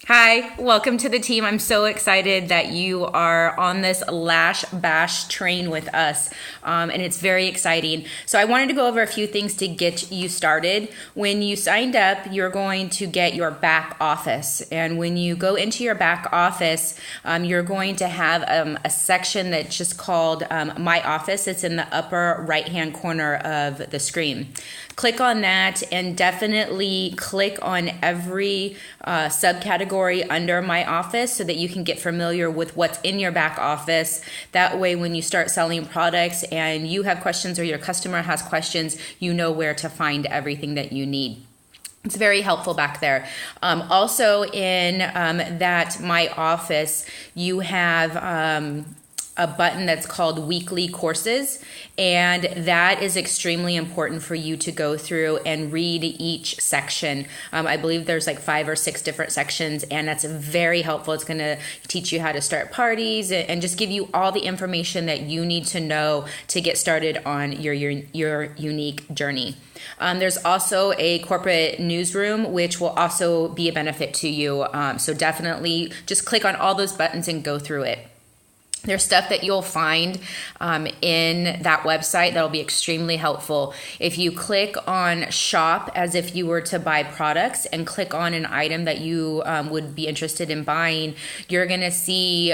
Hi, welcome to the team. I'm so excited that you are on this Lash Bash train with us, and it's very exciting. So I wanted to go over a few things to get you started. When you signed up, you're going to get your back office, and when you go into your back office, you're going to have a section that's just called My Office. It's in the upper right-hand corner of the screen. Click on that and definitely click on every subcategory under My Office so that you can get familiar with what's in your back office. That way, when you start selling products and you have questions or your customer has questions, you know where to find everything that you need. It's very helpful back there. Also in that My Office, you have a button that's called Weekly Courses, and that is extremely important for you to go through and read each section. I believe there's like 5 or 6 different sections, and that's very helpful. It's going to teach you how to start parties and just give you all the information that you need to know to get started on your Younique journey. There's also a corporate newsroom, which will also be a benefit to you. So definitely just click on all those buttons and go through it. There's stuff that you'll find in that website that'll be extremely helpful. If you click on shop as if you were to buy products and click on an item that you would be interested in buying, you're going to see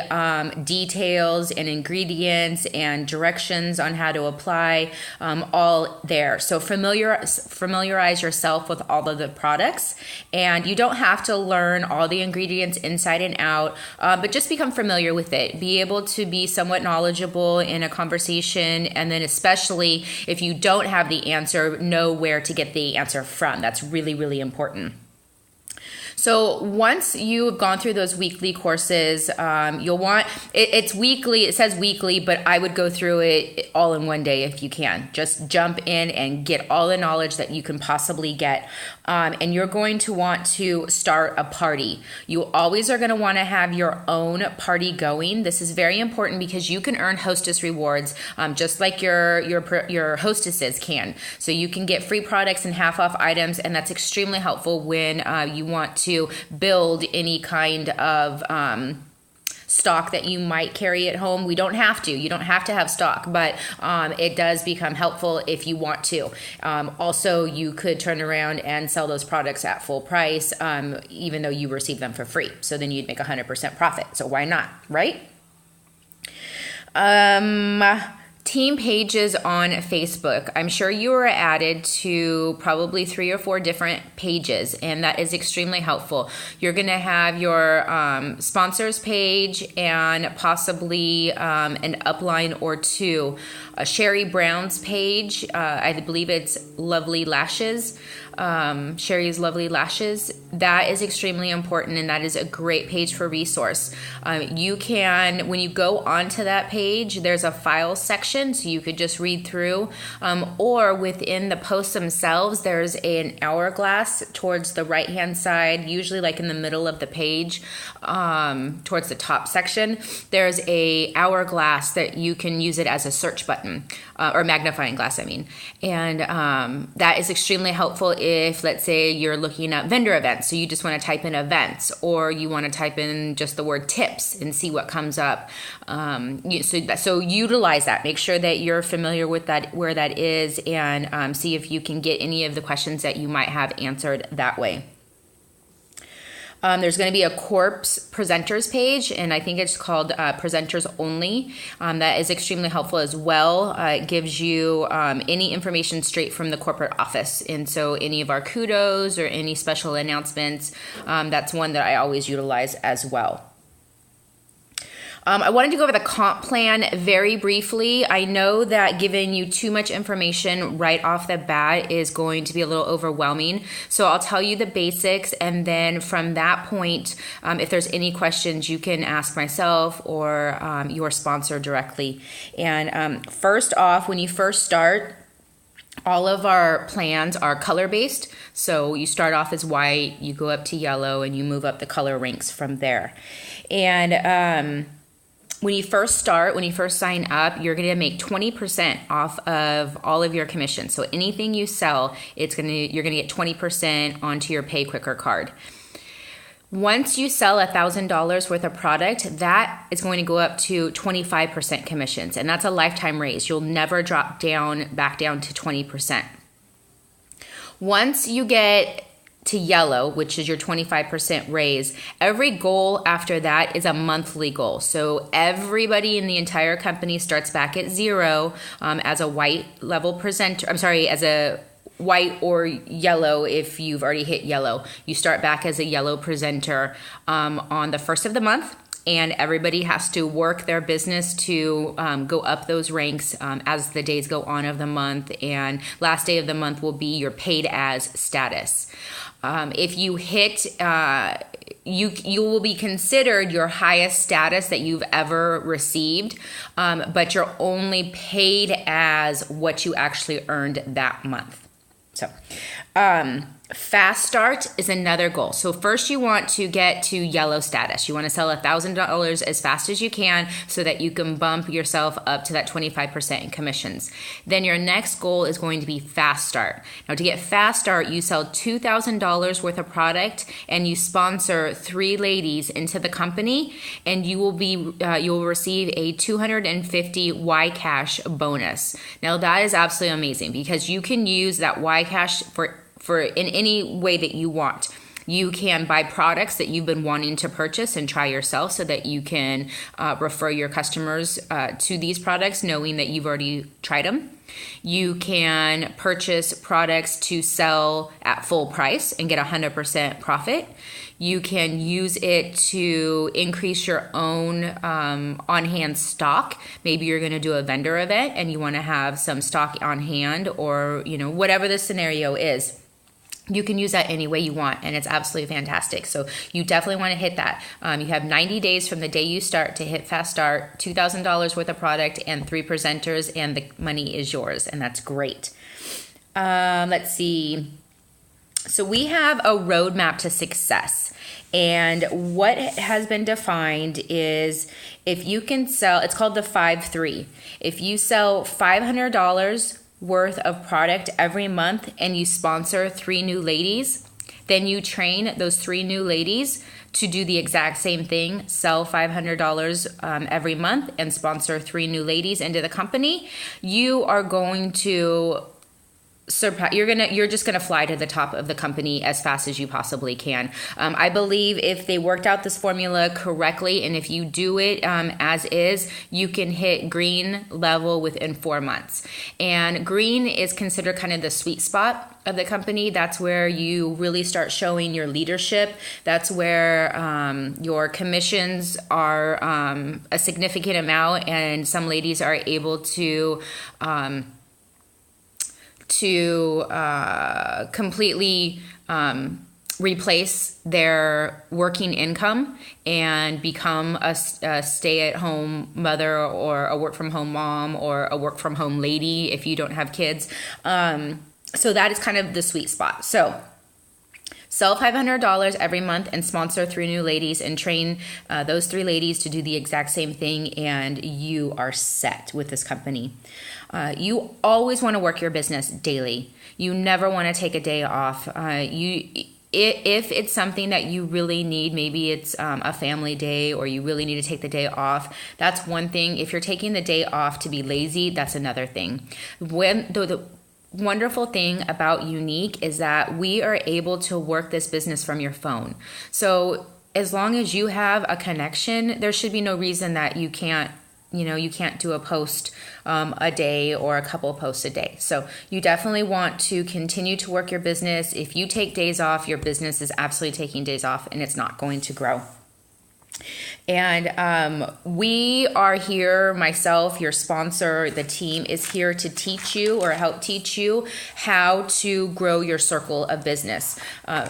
details and ingredients and directions on how to apply all there. So familiarize yourself with all of the products, and you don't have to learn all the ingredients inside and out, but just become familiar with it. Be able to be somewhat knowledgeable in a conversation, and then especially if you don't have the answer, know where to get the answer from. That's really, really important. So once you've gone through those weekly courses, you'll want, it's weekly, it says weekly, but I would go through it all in one day if you can. Just jump in and get all the knowledge that you can possibly get. And you're going to want to start a party. You always are going to want to have your own party going. This is very important because you can earn hostess rewards just like your hostesses can. So you can get free products and half off items, and that's extremely helpful when you want to build any kind of stock that you might carry at home. You don't have to have stock, but it does become helpful if you want to. Also, you could turn around and sell those products at full price, even though you receive them for free. So then you'd make 100% profit. So why not, right? Team pages on Facebook. I'm sure you are added to probably 3 or 4 different pages, and that is extremely helpful. You're going to have your sponsors page and possibly an upline or 2. Sherry Brown's page, I believe it's Lovely Lashes. Sherry's Lovely Lashes. That is extremely important, and that is a great page for resource. You can, when you go onto that page, there's a file section, so you could just read through, or within the posts themselves, there's an hourglass towards the right-hand side, usually like in the middle of the page, towards the top section. There's a hourglass that you can use it as a search button, or magnifying glass, I mean. And that is extremely helpful if, let's say, you're looking at vendor events, so you just want to type in events, or you want to type in just the word tips and see what comes up. So utilize that. Make sure that you're familiar with that, where that is, and see if you can get any of the questions that you might have answered that way. There's going to be a corpse presenters page, and I think it's called presenters only. That is extremely helpful as well. It gives you any information straight from the corporate office. And so any of our kudos or any special announcements, that's one that I always utilize as well. I wanted to go over the comp plan very briefly. I know that giving you too much information right off the bat is going to be a little overwhelming. So I'll tell you the basics, and then from that point, if there's any questions, you can ask myself or your sponsor directly. And first off, when you first start, all of our plans are color-based. So you start off as white, you go up to yellow, and you move up the color ranks from there. And when you first sign up, you're going to make 20% off of all of your commissions. So anything you sell, you're going to get 20% onto your Pay Quicker card. Once you sell $1,000 worth of product, that is going to go up to 25% commissions, and that's a lifetime raise. You'll never drop back down to 20%. Once you get to yellow, which is your 25% raise, every goal after that is a monthly goal. So everybody in the entire company starts back at zero as a white level presenter. As a white or yellow. If you've already hit yellow, you start back as a yellow presenter on the first of the month, and everybody has to work their business to go up those ranks as the days go on of the month, and last day of the month will be your paid as status. If you hit you will be considered your highest status that you've ever received, but you're only paid as what you actually earned that month. So, fast start is another goal. So first you want to get to yellow status. You want to sell $1,000 as fast as you can so that you can bump yourself up to that 25% in commissions. Then your next goal is going to be fast start. Now to get fast start, you sell $2,000 worth of product and you sponsor 3 ladies into the company, and you will receive a $250 Y Cash bonus. Now that is absolutely amazing because you can use that Y Cash for in any way that you want. You can buy products that you've been wanting to purchase and try yourself so that you can refer your customers to these products knowing that you've already tried them. You can purchase products to sell at full price and get 100% profit. You can use it to increase your own on-hand stock. Maybe you're going to do a vendor event and you want to have some stock on hand, or whatever the scenario is. You can use that any way you want, and it's absolutely fantastic. So you definitely want to hit that. You have 90 days from the day you start to hit fast start, $2,000 worth of product and 3 presenters, and the money is yours, and that's great. Let's see. So we have a roadmap to success. And what has been defined is if you can sell, it's called the 5-3. If you sell $500 worth of product every month and you sponsor 3 new ladies, then you train those 3 new ladies to do the exact same thing, sell $500 every month and sponsor 3 new ladies into the company, you are going to you're just gonna fly to the top of the company as fast as you possibly can. I believe if they worked out this formula correctly, and if you do it as is, you can hit green level within 4 months. And green is considered kind of the sweet spot of the company. That's where you really start showing your leadership. That's where your commissions are a significant amount, and some ladies are able to completely replace their working income and become a stay-at-home mother, or a work-from-home mom, or a work-from-home lady if you don't have kids. So that is kind of the sweet spot. So sell $500 every month and sponsor 3 new ladies and train those 3 ladies to do the exact same thing, and you are set with this company. You always want to work your business daily. You never want to take a day off. If it's something that you really need, maybe it's a family day, or you really need to take the day off, that's one thing. If you're taking the day off to be lazy, that's another thing. The wonderful thing about Younique is that we are able to work this business from your phone. So as long as you have a connection, there should be no reason that you can't do a post a day or a couple of posts a day. So you definitely want to continue to work your business. If you take days off, your business is absolutely taking days off, and it's not going to grow. And we are here, myself, your sponsor, the team is here to teach you, or help teach you, how to grow your circle of business.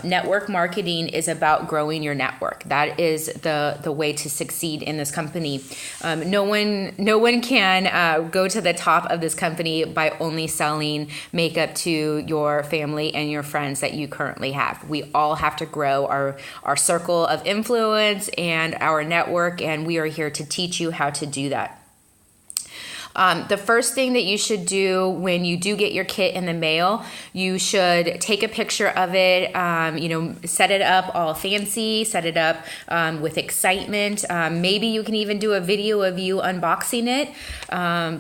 Network marketing is about growing your network. That is the way to succeed in this company. No one can go to the top of this company by only selling makeup to your family and your friends that you currently have. We all have to grow our circle of influence and our network, and we are here to teach you how to do that. The first thing that you should do when you do get your kit in the mail, you should take a picture of it, set it up all fancy, set it up with excitement. Maybe you can even do a video of you unboxing it,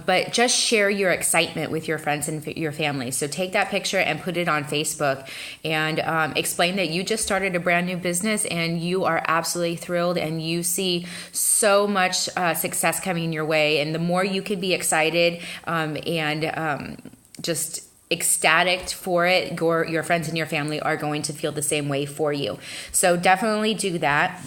but just share your excitement with your friends and your family. So take that picture and put it on Facebook and explain that you just started a brand new business and you are absolutely thrilled and you see so much success coming your way. And the more you can be excited and just ecstatic for it, your friends and your family are going to feel the same way for you. So definitely do that.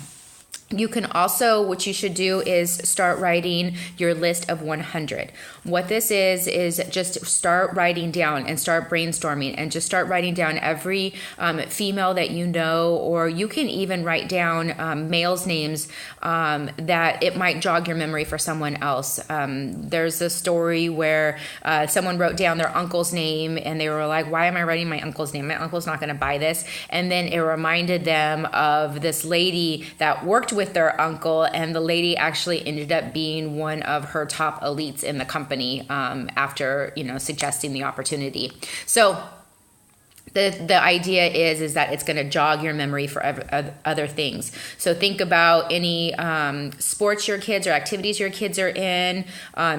You can also, what you should do is start writing your list of 100. What this is just start writing down and start brainstorming and just start writing down every female that you know, or you can even write down males' names that it might jog your memory for someone else. There's a story where someone wrote down their uncle's name and they were like, why am I writing my uncle's name? My uncle's not going to buy this. And then it reminded them of this lady that worked with their uncle, and the lady actually ended up being one of her top elites in the company after suggesting the opportunity. So the idea is that it's going to jog your memory for other things. So think about any sports your kids or activities your kids are in,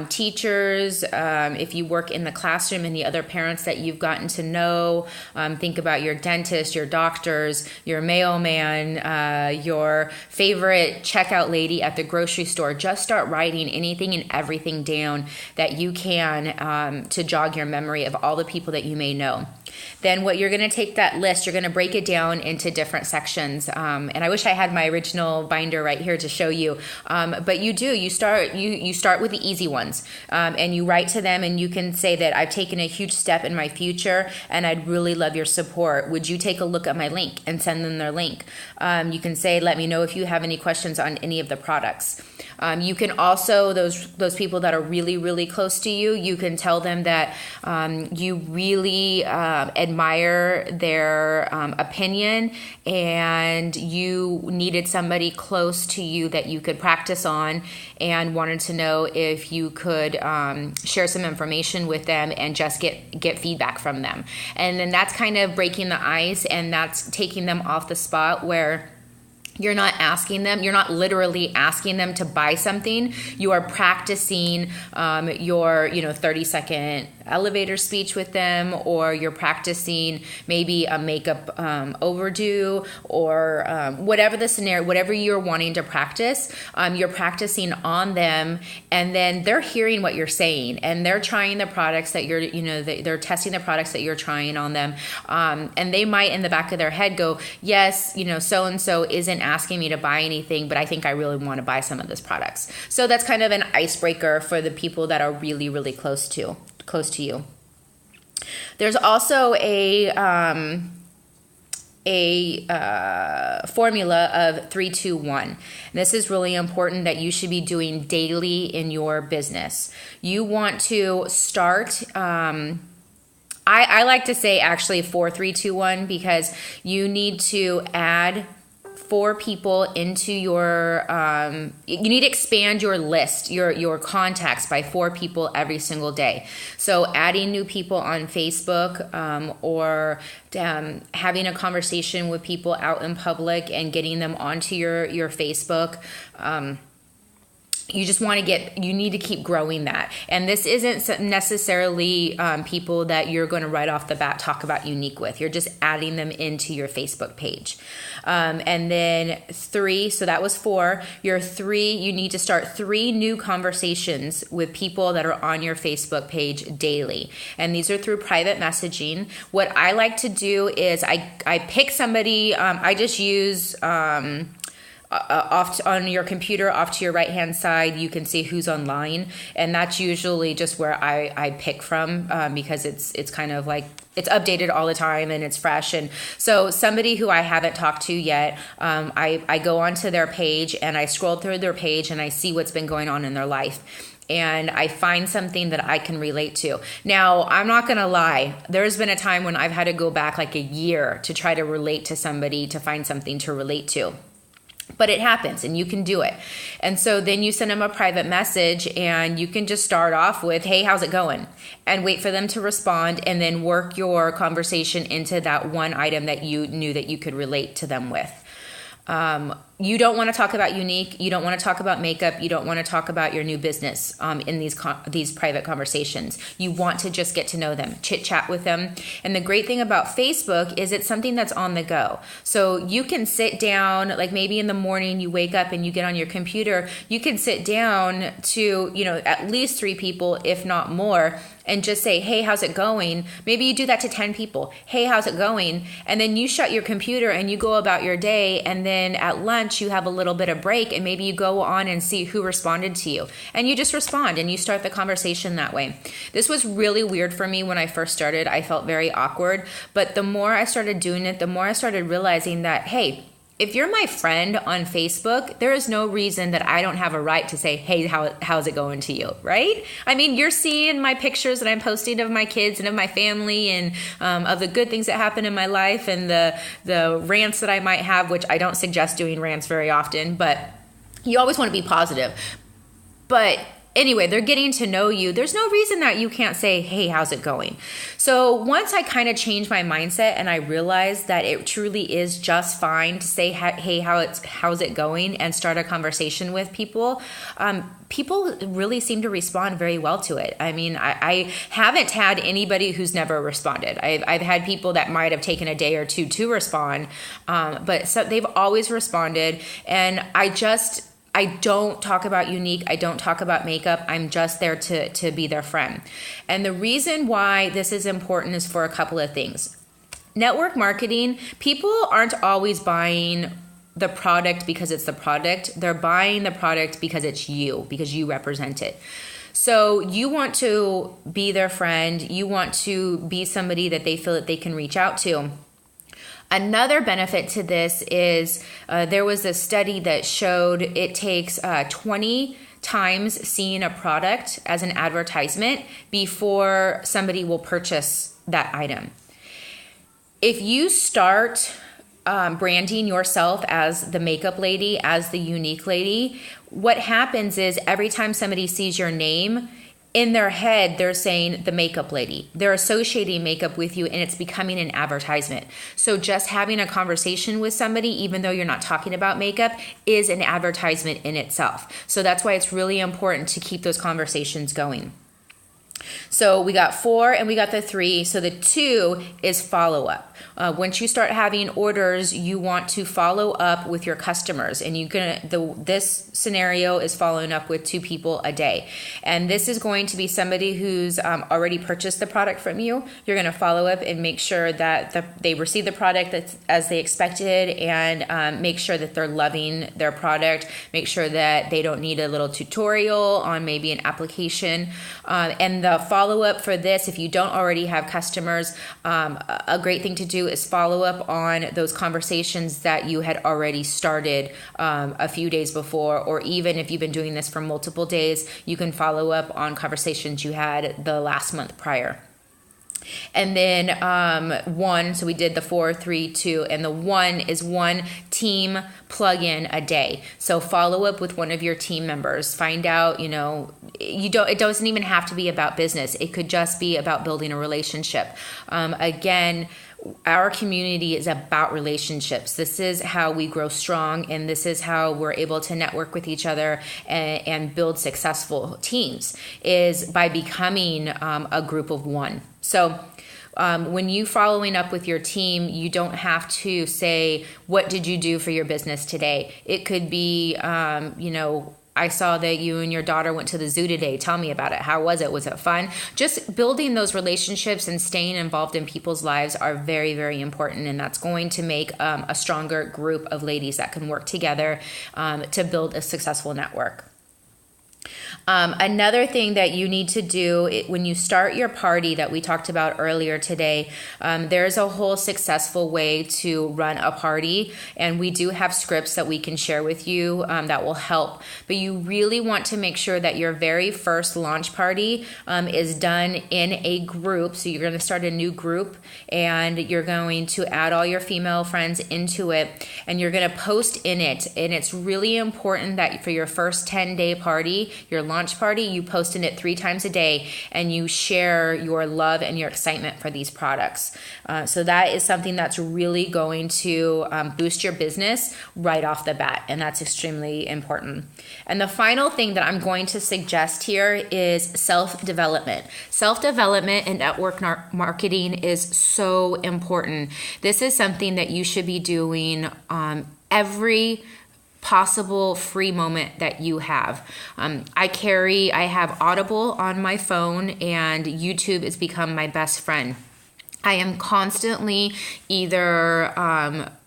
teachers, if you work in the classroom, and the other parents that you've gotten to know. Think about your dentist, your doctors, your mailman, your favorite checkout lady at the grocery store. Just start writing anything and everything down that you can to jog your memory of all the people that you may know. Then what you're going to take that list, you're going to break it down into different sections. And I wish I had my original binder right here to show you. But you start with the easy ones, and you write to them, and you can say that I've taken a huge step in my future and I'd really love your support. Would you take a look at my link, and send them their link? You can say, let me know if you have any questions on any of the products. You can also, those people that are really, really close to you, you can tell them that you really admire their opinion, and you needed somebody close to you that you could practice on, and wanted to know if you could share some information with them and just get feedback from them. And then that's kind of breaking the ice, and that's taking them off the spot where you're not literally asking them to buy something. You are practicing your 30-second elevator speech with them, or you're practicing maybe a makeup overdue, or whatever the scenario, whatever you're wanting to practice, you're practicing on them, and then they're hearing what you're saying, and they're trying the products that they're testing the products that you're trying on them, and they might in the back of their head go, yes, so-and-so isn't asking me to buy anything, but I think I really want to buy some of these products. So that's kind of an icebreaker for the people that are really, really close to you. There's also a formula of 3-2-1. This is really important that you should be doing daily in your business. You want to start. I like to say actually 4-3-2-1, because you need to add 4 people into your you need to expand your list, your contacts by 4 people every single day. So adding new people on Facebook, or having a conversation with people out in public and getting them onto your Facebook. You need to keep growing that. And this isn't necessarily people that you're going to right off the bat talk about Younique with. You're just adding them into your Facebook page. And then 3, so that was 4. You need to start 3 new conversations with people that are on your Facebook page daily. And these are through private messaging. What I like to do is I pick somebody, I just use... off on your computer, off to your right hand side, you can see who's online, and that's usually just where I pick from, because it's kind of like it's updated all the time and it's fresh. And so somebody who I haven't talked to yet, I go onto their page and I scroll through their page and I see what's been going on in their life. And I find something that I can relate to. Now, I'm not going to lie. There's been a time when I've had to go back like a year to try to relate to somebody, to find something to relate to. But it happens and you can do it. And so then you send them a private message and you can just start off with, hey, how's it going? And wait for them to respond and then work your conversation into that one item that you knew that you could relate to them with. You don't want to talk about Younique. You don't want to talk about makeup. You don't want to talk about your new business in these private conversations. You want to just get to know them, chit chat with them. And the great thing about Facebook is it's something that's on the go. So you can sit down, like maybe in the morning you wake up and you get on your computer. You can sit down to, at least 3 people, if not more, and just say, hey, how's it going? Maybe you do that to 10 people. Hey, how's it going? And then you shut your computer and you go about your day. And then at lunch, you have a little bit of break and maybe you go on and see who responded to you. And you just respond and you start the conversation that way. This was really weird for me when I first started. I felt very awkward. But the more I started doing it, the more I started realizing that, hey, if you're my friend on Facebook, there is no reason that I don't have a right to say, hey, how's it going to you, right? I mean, you're seeing my pictures that I'm posting of my kids and of my family and of the good things that happen in my life and the rants that I might have, which I don't suggest doing rants very often, but you always want to be positive. But anyway, they're getting to know you. There's no reason that you can't say, hey, how's it going? So once I kind of changed my mindset and I realized that it truly is just fine to say, hey, how's it going? And start a conversation with people. People really seem to respond very well to it. I mean, I haven't had anybody who's never responded. I've had people that might have taken a day or two to respond, but so they've always responded. And I don't talk about Younique. I don't talk about makeup. I'm just there to be their friend. And the reason why this is important is for a couple of things. Network marketing, people aren't always buying the product because it's the product. They're buying the product because it's you, because you represent it. So you want to be their friend. You want to be somebody that they feel that they can reach out to. Another benefit to this is there was a study that showed it takes 20 times seeing a product as an advertisement before somebody will purchase that item. If you start branding yourself as the makeup lady, as the Younique lady, what happens is every time somebody sees your name, in their head, they're saying the makeup lady. They're associating makeup with you and it's becoming an advertisement. So just having a conversation with somebody, even though you're not talking about makeup, is an advertisement in itself. So that's why it's really important to keep those conversations going. So we got 4 and we got the 3. So the 2 is follow up. Once you start having orders, you want to follow up with your customers, and this scenario is following up with 2 people a day. And this is going to be somebody who's already purchased the product from you. You're going to follow up and make sure that they receive the product as they expected, and make sure that they're loving their product. Make sure that they don't need a little tutorial on maybe an application. And the follow up for this, if you don't already have customers, a great thing to do is follow up on those conversations that you had already started a few days before, or even if you've been doing this for multiple days, you can follow up on conversations you had the last month prior. And then 1, so we did the 4, 3, 2, and the 1 is 1 team plug-in a day. So follow up with one of your team members. Find out, it doesn't even have to be about business. It could just be about building a relationship. Again, our community is about relationships. This is how we grow strong, and this is how we're able to network with each other and build successful teams, is by becoming a group of one. So when you following up with your team, you don't have to say, what did you do for your business today? It could be, I saw that you and your daughter went to the zoo today. Tell me about it. How was it? Was it fun? Just building those relationships and staying involved in people's lives are very, very important. And that's going to make a stronger group of ladies that can work together to build a successful network. Another thing that you need to do when you start your party that we talked about earlier today, there's a whole successful way to run a party, and we do have scripts that we can share with you that will help. But you really want to make sure that your very first launch party is done in a group. So you're going to start a new group, and you're going to add all your female friends into it, and you're going to post in it. And it's really important that for your first 10-day party, your launch party, you post in it 3 times a day, and you share your love and your excitement for these products. So that is something that's really going to boost your business right off the bat, and that's extremely important. And the final thing that I'm going to suggest here is self-development. Self-development and network marketing is so important. This is something that you should be doing every possible free moment that you have. I have Audible on my phone, and YouTube has become my best friend. I am constantly either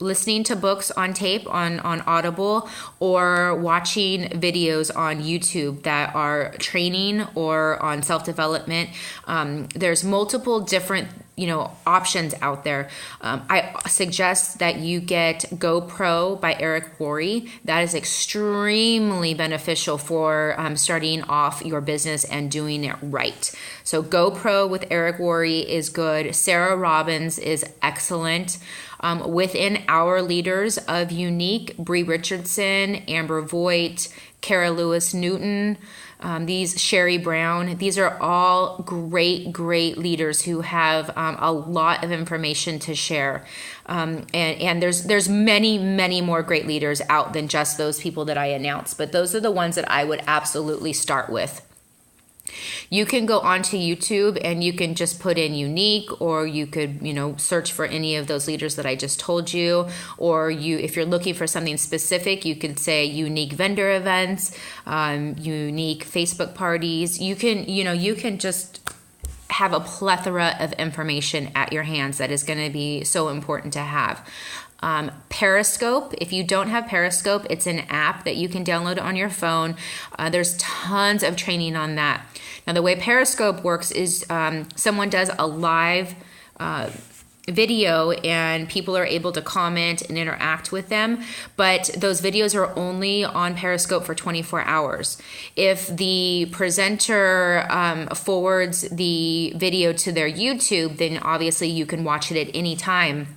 listening to books on tape on Audible, or watching videos on YouTube that are training or on self-development. There's multiple different options out there. I suggest that you get GoPro by Eric Worre. That is extremely beneficial for starting off your business and doing it right. So GoPro with Eric Worre is good. Sarah Robbins is excellent. Within our leaders of Younique, Bree Richardson, Amber Voigt, Cara Lewis Newton, these Sherry Brown, these are all great leaders who have a lot of information to share. And there's many more great leaders out than just those people that I announced, but those are the ones that I would absolutely start with. You can go onto YouTube and you can just put in Younique, or you could, search for any of those leaders that I just told you. Or if you're looking for something specific, you could say Younique vendor events, Younique Facebook parties. You can just have a plethora of information at your hands that is going to be so important to have. Periscope. If you don't have Periscope, it's an app that you can download on your phone. There's tons of training on that. Now, the way Periscope works is someone does a live video, and people are able to comment and interact with them, but those videos are only on Periscope for 24 hours. If the presenter forwards the video to their YouTube, then obviously you can watch it at any time.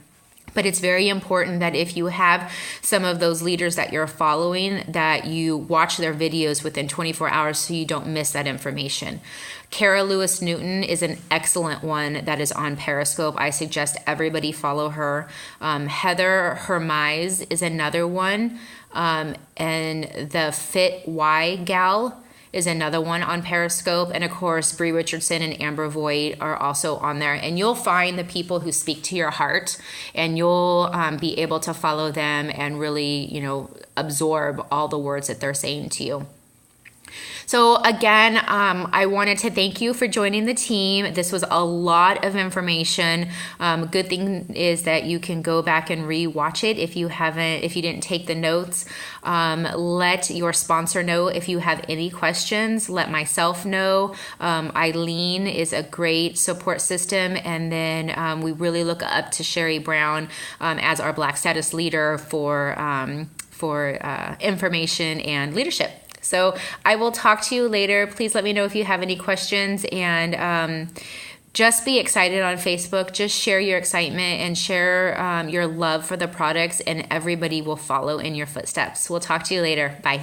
But it's very important that if you have some of those leaders that you're following, that you watch their videos within 24 hours so you don't miss that information. Cara Lewis Newton is an excellent one that is on Periscope. I suggest everybody follow her. Heather Hermise is another one. And the Fit Y Gal is another one on Periscope. And of course, Bree Richardson and Amber Voigt are also on there. And you'll find the people who speak to your heart, and you'll be able to follow them and really, absorb all the words that they're saying to you. So again, I wanted to thank you for joining the team. This was a lot of information. Good thing is that you can go back and re-watch it if you didn't take the notes. Let your sponsor know if you have any questions. Let myself know. Eileen is a great support system, and then we really look up to Sherry Brown as our Black Status leader for information and leadership. So I will talk to you later. Please let me know if you have any questions, and just be excited on Facebook. Just share your excitement and share your love for the products, and everybody will follow in your footsteps. We'll talk to you later. Bye.